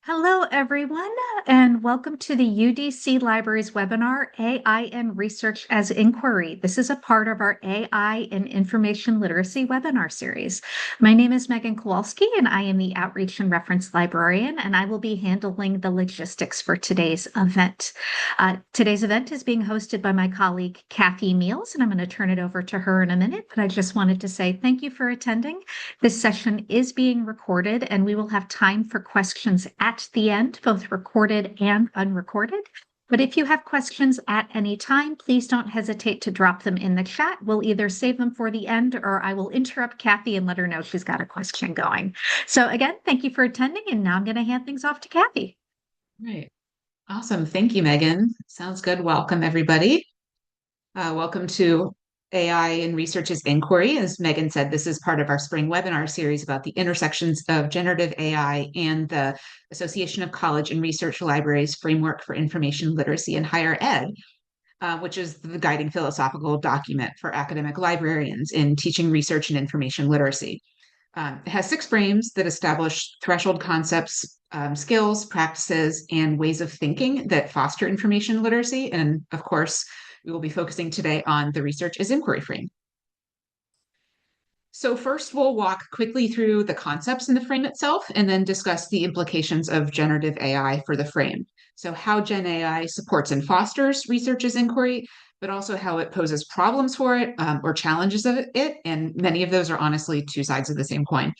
Hello, everyone, and welcome to the UDC Libraries webinar, AI and Research as Inquiry. This is a part of our AI and Information Literacy webinar series. My name is Megan Kowalski, and I am the Outreach and Reference Librarian, and I will be handling the logistics for today's event. Today's event is being hosted by my colleague, Kathy Meals, and I'm going to turn it over to her in a minute, but I just wanted to say thank you for attending. This session is being recorded, and we will have time for questions at the end, both recorded and unrecorded. But if you have questions at any time, please don't hesitate to drop them in the chat. We'll either save them for the end or I will interrupt Kathy and let her know she's got a question going. So again, thank you for attending. And now I'm going to hand things off to Kathy. Right. Awesome. Thank you, Megan. Sounds good. Welcome, everybody. Welcome to AI and Research's Inquiry. As Megan said, this is part of our spring webinar series about the intersections of generative AI and the Association of College and Research Libraries Framework for Information Literacy in Higher Ed, which is the guiding philosophical document for academic librarians in teaching research and information literacy. It has 6 frames that establish threshold concepts, skills, practices, and ways of thinking that foster information literacy. And of course, we will be focusing today on the research as inquiry frame. So first, we'll walk quickly through the concepts in the frame itself and then discuss the implications of generative AI for the frame. So how Gen AI supports and fosters research as inquiry, but also how it poses problems for it or challenges of it. And many of those are honestly two sides of the same coin.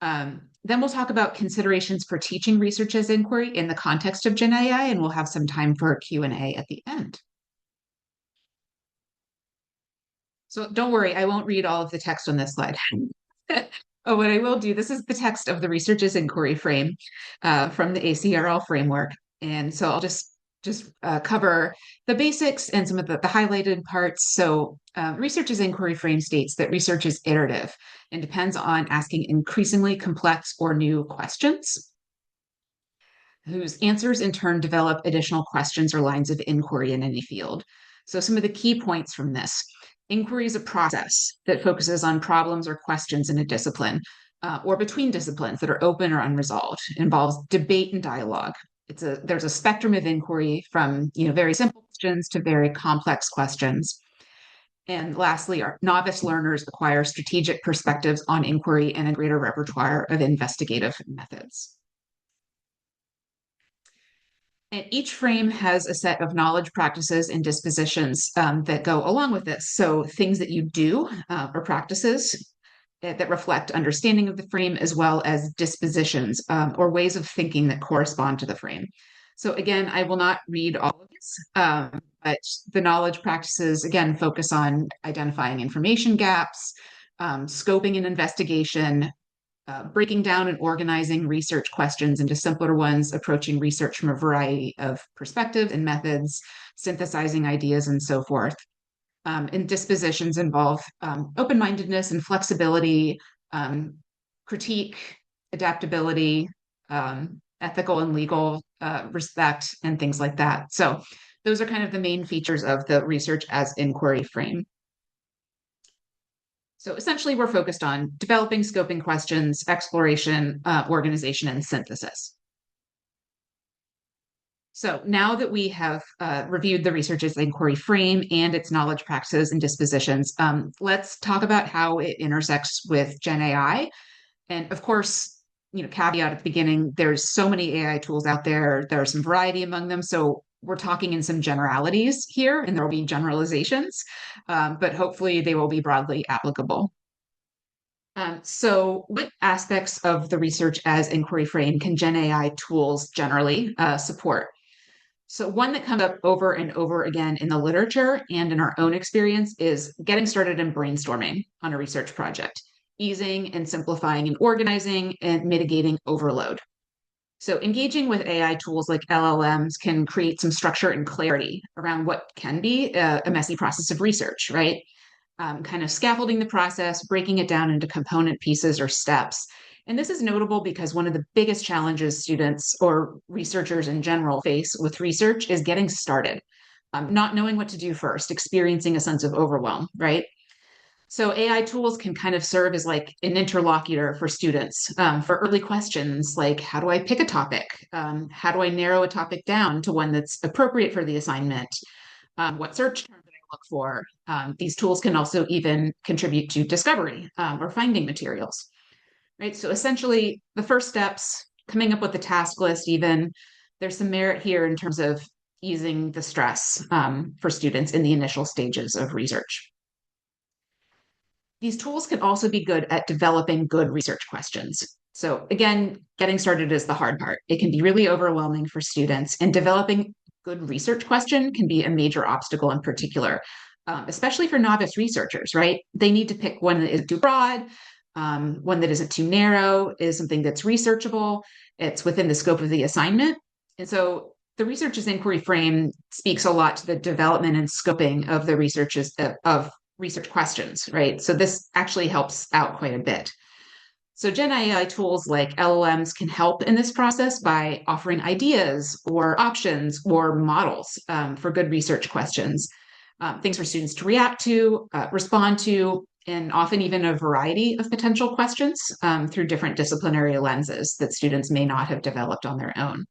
Then we'll talk about considerations for teaching research as inquiry in the context of Gen AI, and we'll have some time for Q&A at the end. So don't worry, I won't read all of the text on this slide. Oh, what I will do, this is the text of the research as inquiry frame from the ACRL framework. And so I'll just cover the basics and some of the highlighted parts. So research as inquiry frame states that research is iterative and depends on asking increasingly complex or new questions, whose answers in turn develop additional questions or lines of inquiry in any field. So some of the key points from this. Inquiry is a process that focuses on problems or questions in a discipline or between disciplines that are open or unresolved. It involves debate and dialogue. There's a spectrum of inquiry from very simple questions to very complex questions. And lastly, our novice learners acquire strategic perspectives on inquiry and a greater repertoire of investigative methods. And each frame has a set of knowledge, practices, and dispositions that go along with this. So things that you do or practices that reflect understanding of the frame, as well as dispositions or ways of thinking that correspond to the frame. So again, I will not read all of this, but the knowledge practices, again, focus on identifying information gaps, scoping an investigation, breaking down and organizing research questions into simpler ones, approaching research from a variety of perspectives and methods, synthesizing ideas, and so forth. And dispositions involve open-mindedness and flexibility, critique, adaptability, ethical and legal respect, and things like that. So those are kind of the main features of the research as inquiry frame. So essentially, we're focused on developing scoping questions, exploration, organization, and synthesis. So now that we have reviewed the research as inquiry frame and its knowledge practices and dispositions, let's talk about how it intersects with Gen AI. And of course, caveat at the beginning, there's so many AI tools out there. There's some variety among them. So we're talking in some generalities here, and there will be generalizations, but hopefully they will be broadly applicable. So what aspects of the research as inquiry frame can Gen AI tools generally support? So one that comes up over and over again in the literature and in our own experience is getting started in brainstorming on a research project, easing and simplifying and organizing and mitigating overload. So engaging with AI tools like LLMs can create some structure and clarity around what can be a messy process of research, right? Kind of scaffolding the process, breaking it down into component pieces or steps. And this is notable because one of the biggest challenges students or researchers in general face with research is getting started, not knowing what to do first, experiencing a sense of overwhelm, right? So AI tools can kind of serve as like an interlocutor for students for early questions like how do I pick a topic? How do I narrow a topic down to one that's appropriate for the assignment? What search terms do I look for? These tools can also even contribute to discovery or finding materials, right? So essentially, the first steps, coming up with the task list, even there's some merit here in terms of easing the stress for students in the initial stages of research. These tools can also be good at developing good research questions. So again, getting started is the hard part. It can be really overwhelming for students, and developing good research question can be a major obstacle in particular, especially for novice researchers, right? They need to pick one that isn't too broad, one that isn't too narrow, is something that's researchable, it's within the scope of the assignment. And so the research as inquiry frame speaks a lot to the development and scoping of the researches of research questions, right? So this actually helps out quite a bit. So Gen AI tools like LLMs can help in this process by offering ideas or options or models for good research questions, things for students to react to, respond to, and often even a variety of potential questions through different disciplinary lenses that students may not have developed on their own.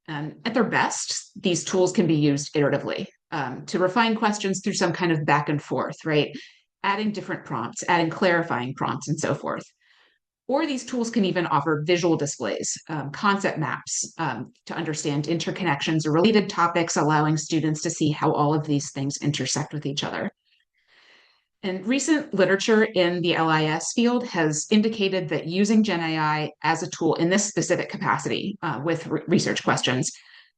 At their best, these tools can be used iteratively to refine questions through some kind of back and forth, right? Adding different prompts, adding clarifying prompts, and so forth. Or these tools can even offer visual displays, concept maps to understand interconnections or related topics, allowing students to see how all of these things intersect with each other. And recent literature in the LIS field has indicated that using Gen AI as a tool in this specific capacity with research questions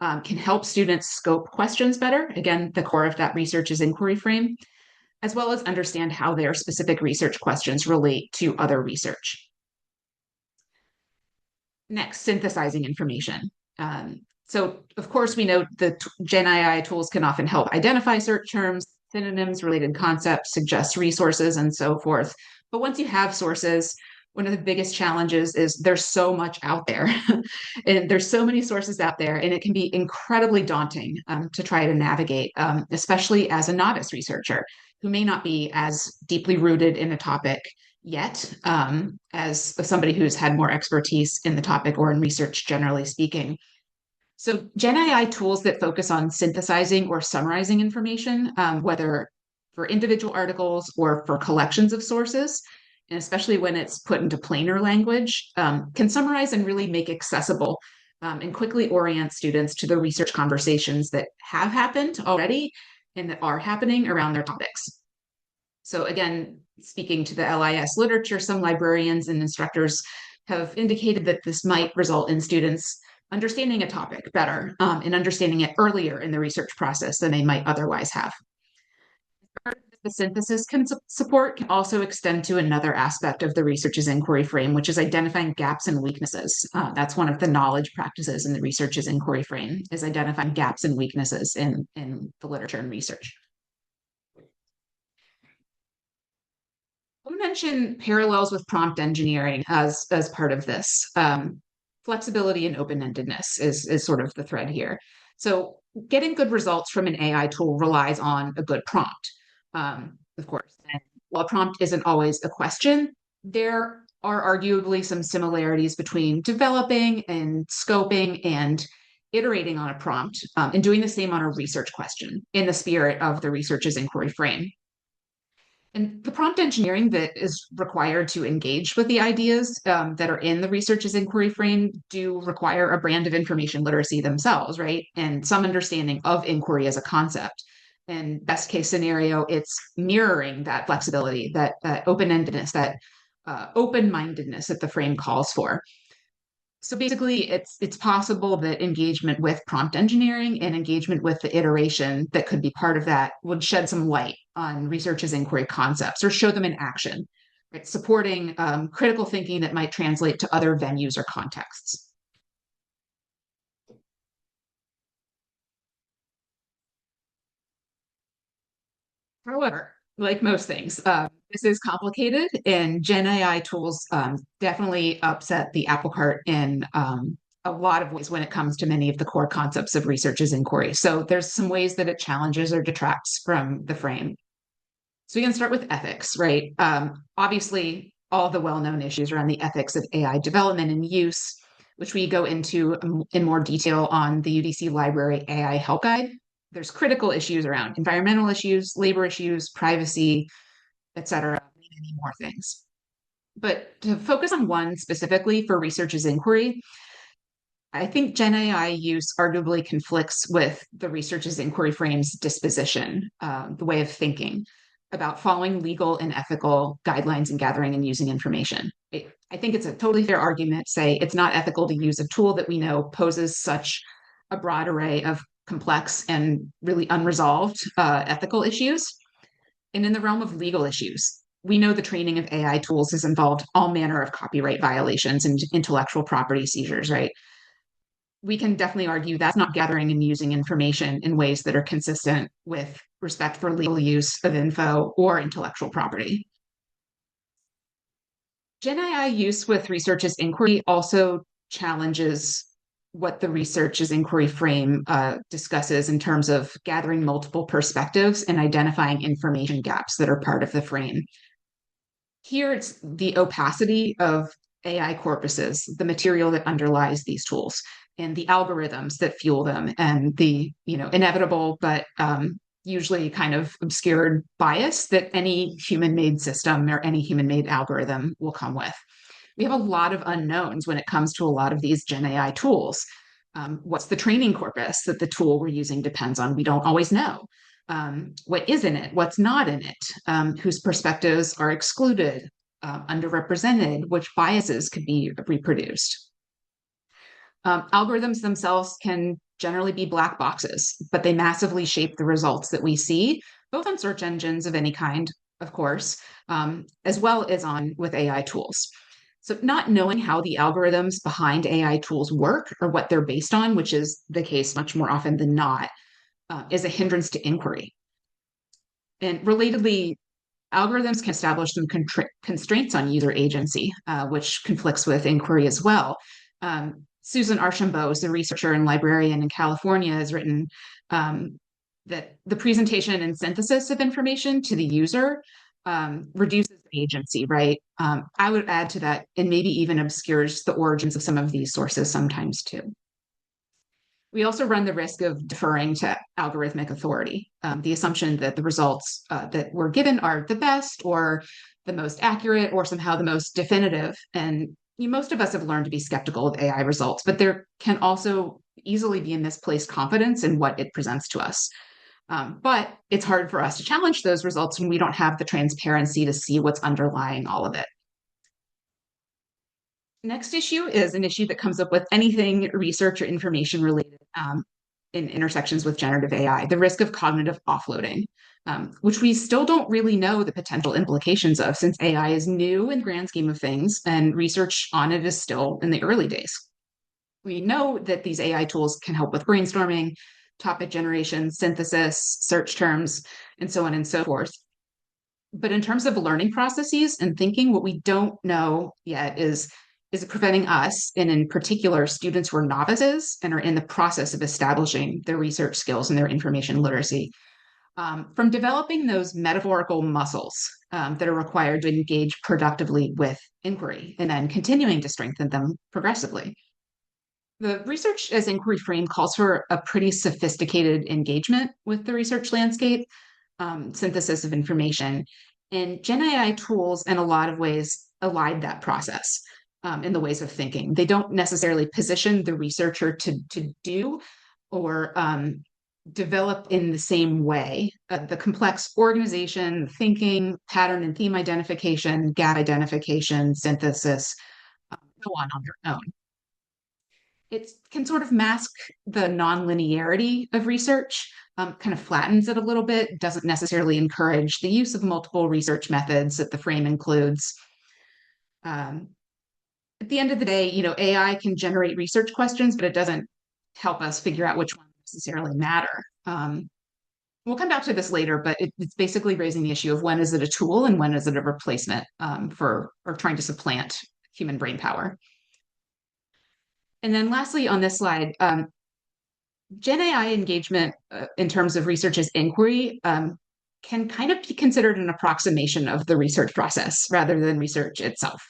can help students scope questions better. Again, the core of that research is inquiry frame, as well as understand how their specific research questions relate to other research. Next, synthesizing information. So, of course, we know that Gen AI tools can often help identify search terms, synonyms, related concepts, suggest resources, and so forth. But once you have sources, one of the biggest challenges is there's so much out there, and there's so many sources out there, and it can be incredibly daunting to try to navigate, especially as a novice researcher who may not be as deeply rooted in a topic yet as somebody who's had more expertise in the topic or in research, generally speaking. So Gen AI tools that focus on synthesizing or summarizing information, whether for individual articles or for collections of sources, and especially when it's put into plainer language, can summarize and really make accessible and quickly orient students to the research conversations that have happened already and that are happening around their topics. So again, speaking to the LIS literature, some librarians and instructors have indicated that this might result in students understanding a topic better and understanding it earlier in the research process than they might otherwise have. The synthesis support can also extend to another aspect of the research's inquiry frame, which is identifying gaps and weaknesses. That's one of the knowledge practices in the research's inquiry frame, is identifying gaps and weaknesses in the literature and research. I mentioned parallels with prompt engineering as part of this. Flexibility and open-endedness is sort of the thread here. So getting good results from an AI tool relies on a good prompt, of course. And while prompt isn't always a question, there are arguably some similarities between developing and scoping and iterating on a prompt and doing the same on a research question in the spirit of the research's inquiry frame. And the prompt engineering that is required to engage with the ideas that are in the research's inquiry frame do require a brand of information literacy themselves, right? And some understanding of inquiry as a concept. And best case scenario, it's mirroring that flexibility, that open-endedness, that open-mindedness that the frame calls for. So basically, it's possible that engagement with prompt engineering and engagement with the iteration that could be part of that would shed some light on research's inquiry concepts or show them in action, right? Supporting critical thinking that might translate to other venues or contexts. However, like most things, this is complicated, and Gen AI tools definitely upset the apple cart in a lot of ways when it comes to many of the core concepts of research's inquiry. So there's some ways that it challenges or detracts from the frame. So we can start with ethics, right? Obviously, all the well-known issues around the ethics of AI development and use, which we go into in more detail on the UDC Library AI Help Guide. There's critical issues around environmental issues, labor issues, privacy, et cetera, many more things. But to focus on one specifically for research's inquiry, I think Gen AI use arguably conflicts with the research's inquiry frame's disposition, the way of thinking about following legal and ethical guidelines in gathering and using information. I think it's a totally fair argument to say it's not ethical to use a tool that we know poses such a broad array of complex and really unresolved ethical issues. And in the realm of legal issues, we know the training of AI tools has involved all manner of copyright violations and intellectual property seizures, right? We can definitely argue that's not gathering and using information in ways that are consistent with respect for legal use of info or intellectual property. Gen AI use with research's inquiry also challenges what the research's inquiry frame discusses in terms of gathering multiple perspectives and identifying information gaps that are part of the frame. Here, it's the opacity of AI corpuses, the material that underlies these tools, and the algorithms that fuel them, and the inevitable but usually kind of obscured bias that any human-made system or any human-made algorithm will come with. We have a lot of unknowns when it comes to a lot of these Gen AI tools. What's the training corpus that the tool we're using depends on? We don't always know. What is in it, what's not in it, whose perspectives are excluded, underrepresented, which biases could be reproduced. Algorithms themselves can generally be black boxes, but they massively shape the results that we see, both on search engines of any kind, of course, as well as on with AI tools. So not knowing how the algorithms behind AI tools work or what they're based on, which is the case much more often than not, is a hindrance to inquiry. And relatedly, algorithms can establish some constraints on user agency, which conflicts with inquiry as well. Susan Archambault is a researcher and librarian in California, has written that the presentation and synthesis of information to the user reduces agency, right? I would add to that, and maybe even obscures the origins of some of these sources sometimes too. We also run the risk of deferring to algorithmic authority, the assumption that the results that we're given are the best or the most accurate or somehow the most definitive. And most of us have learned to be skeptical of AI results, but there can also easily be a misplaced confidence in what it presents to us. But it's hard for us to challenge those results when we don't have the transparency to see what's underlying all of it. Next issue is an issue that comes up with anything research or information related in intersections with generative AI, the risk of cognitive offloading, which we still don't really know the potential implications of since AI is new in the grand scheme of things and research on it is still in the early days. We know that these AI tools can help with brainstorming, topic generation, synthesis, search terms, and so on and so forth. But in terms of learning processes and thinking, what we don't know yet is it preventing us, and in particular, students who are novices and are in the process of establishing their research skills and their information literacy, from developing those metaphorical muscles that are required to engage productively with inquiry and then continuing to strengthen them progressively? The research as inquiry frame calls for a pretty sophisticated engagement with the research landscape, synthesis of information. And Gen AI tools, in a lot of ways, elide that process in the ways of thinking. They don't necessarily position the researcher to do or develop in the same way. The complex organization, thinking, pattern and theme identification, gap identification, synthesis, go on their own. It can sort of mask the nonlinearity of research, kind of flattens it a little bit, doesn't necessarily encourage the use of multiple research methods that the frame includes. At the end of the day, AI can generate research questions, but it doesn't help us figure out which ones necessarily matter. We'll come back to this later, but it's basically raising the issue of when is it a tool and when is it a replacement for or trying to supplant human brain power. And then lastly, on this slide, Gen AI engagement in terms of research's inquiry can kind of be considered an approximation of the research process rather than research itself.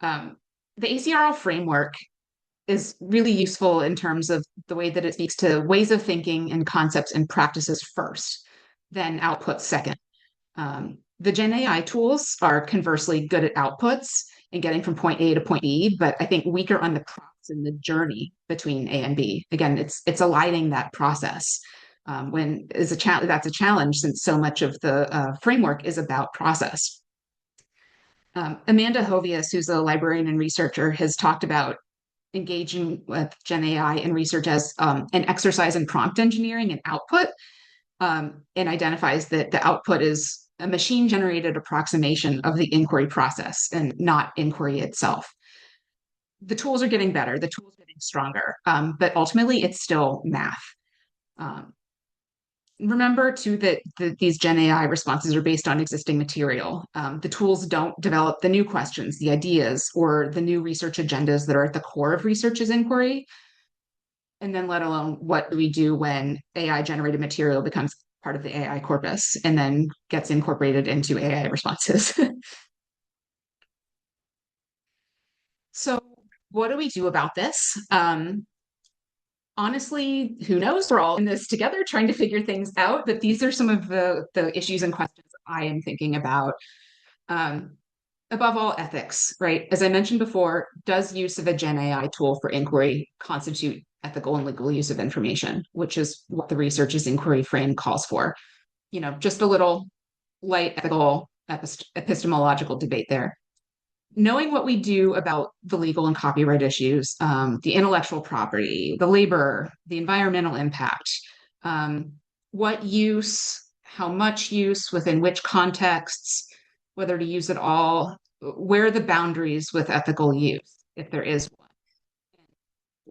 Um, the ACRL framework is really useful in terms of the way that it speaks to ways of thinking and concepts and practices first, then outputs second. The Gen AI tools are conversely good at outputs and getting from point A to point B, but I think weaker on the prompts and the journey between A and B. Again, it's aligning that process. When is a challenge, that's a challenge since so much of the framework is about process. Amanda Hovius, who's a librarian and researcher, has talked about engaging with Gen AI and research as an exercise in prompt engineering and output, and identifies that the output is a machine generated approximation of the inquiry process and not inquiry itself. The tools are getting better, the tools are getting stronger, but ultimately it's still math. Remember too that these Gen AI responses are based on existing material. The tools don't develop the new questions, the ideas, or the new research agendas that are at the core of research's inquiry. And then let alone what do we do when AI generated material becomes part of the AI corpus and then gets incorporated into AI responses. So what do we do about this? Honestly, who knows? We're all in this together trying to figure things out, but these are some of the issues and questions I am thinking about. Above all, ethics, right? As I mentioned before, does use of a Gen AI tool for inquiry constitute ethical and legal use of information, which is what the research's inquiry frame calls for? Just a little light ethical epistemological debate there. Knowing what we do about the legal and copyright issues, the intellectual property, the labor, the environmental impact, what use, how much use, within which contexts, whether to use it all, where are the boundaries with ethical use, if there is one.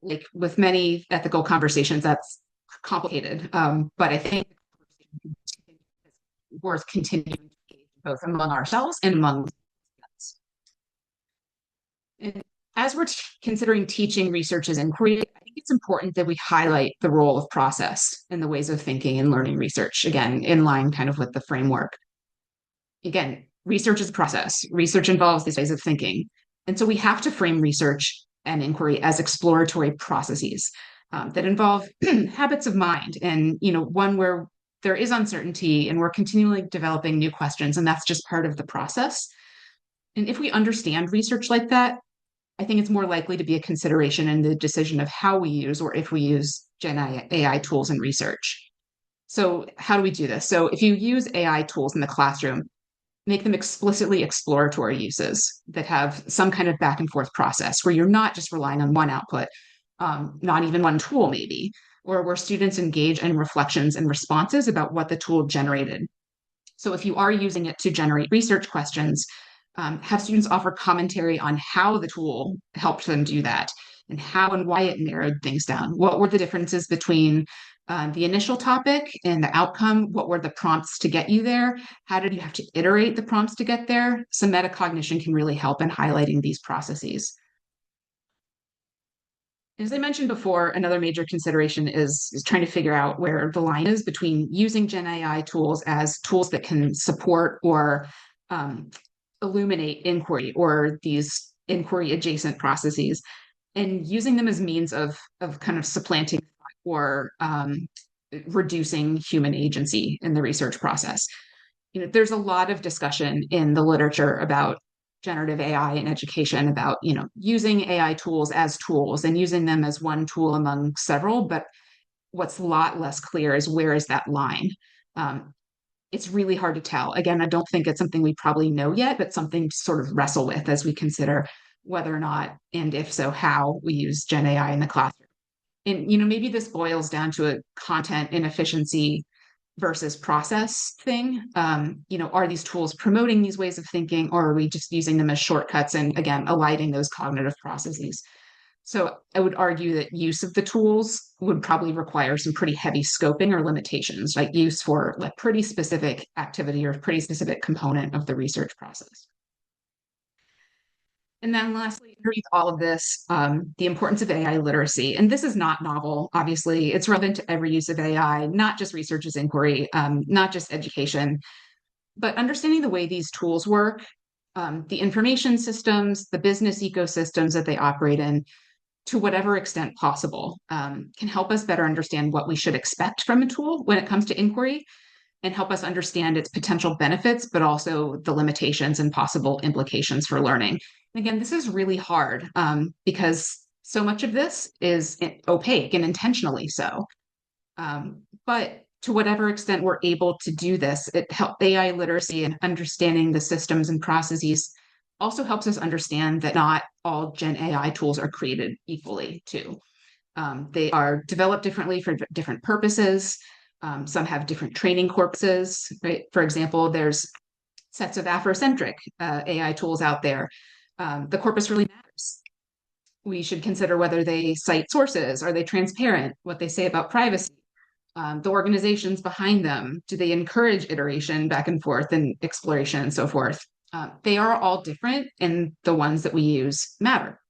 Like with many ethical conversations, that's complicated, but I think it's worth continuing to engage both among ourselves and among us. And as we're considering teaching research as inquiry, I think it's important that we highlight the role of process in the ways of thinking and learning research, again, in line kind of with the framework. Again, research is a process. Research involves these ways of thinking. And so we have to frame research and inquiry as exploratory processes that involve habits of mind and, one where there is uncertainty and we're continually developing new questions, and that's just part of the process. And if we understand research like that, I think it's more likely to be a consideration in the decision of how we use or if we use Gen AI tools in research. So how do we do this? So if you use AI tools in the classroom, make them explicitly exploratory uses that have some kind of back and forth process where you're not just relying on one output, not even one tool maybe, or where students engage in reflections and responses about what the tool generated. So if you are using it to generate research questions, have students offer commentary on how the tool helped them do that and how and why it narrowed things down. What were the differences between the initial topic and the outcome? What were the prompts to get you there? How did you have to iterate the prompts to get there? Some metacognition can really help in highlighting these processes. As I mentioned before, another major consideration is trying to figure out where the line is between using Gen AI tools as tools that can support or illuminate inquiry or these inquiry adjacent processes and using them as means of kind of supplanting or reducing human agency in the research process. There's a lot of discussion in the literature about generative AI in education about, using AI tools as tools and using them as one tool among several. But what's a lot less clear is where is that line? It's really hard to tell. Again, I don't think it's something we probably know yet, but something to sort of wrestle with as we consider whether or not, and if so, how we use Gen AI in the classroom. And, maybe this boils down to a content inefficiency versus process thing. Are these tools promoting these ways of thinking, or are we just using them as shortcuts and, again, eliding those cognitive processes? So I would argue that use of the tools would probably require some pretty heavy scoping or limitations, like use for a pretty specific activity or pretty specific component of the research process. And then lastly, underneath all of this, the importance of AI literacy. And this is not novel, obviously. It's relevant to every use of AI, not just research as inquiry, not just education, but understanding the way these tools work, the information systems, the business ecosystems that they operate in, to whatever extent possible, can help us better understand what we should expect from a tool when it comes to inquiry and help us understand its potential benefits, but also the limitations and possible implications for learning. And again, this is really hard because so much of this is opaque and intentionally so. But to whatever extent we're able to do this, it helps AI literacy and understanding the systems and processes also helps us understand that not all Gen AI tools are created equally too. They are developed differently for different purposes. Some have different training corpuses, right? For example, there's sets of Afrocentric AI tools out there. The corpus really matters. We should consider whether they cite sources, are they transparent, what they say about privacy, the organizations behind them, do they encourage iteration back and forth and exploration and so forth. They are all different, and the ones that we use matter.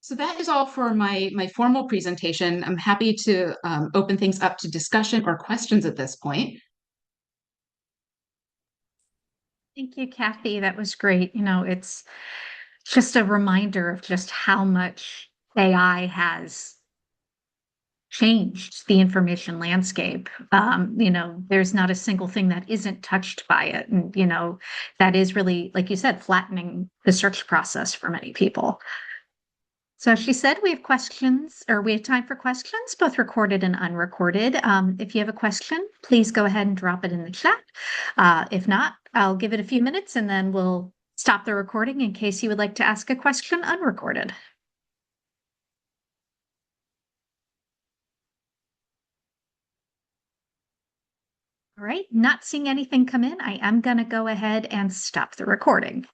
So that is all for my formal presentation. I'm happy to open things up to discussion or questions at this point. Thank you, Kathy. That was great. It's just a reminder of just how much AI has changed the information landscape. There's not a single thing that isn't touched by it. And, that is really, like you said, flattening the search process for many people. So she said we have questions, or we have time for questions, both recorded and unrecorded. If you have a question, please go ahead and drop it in the chat. If not, I'll give it a few minutes and then we'll stop the recording in case you would like to ask a question unrecorded. All right, not seeing anything come in, I am going to go ahead and stop the recording.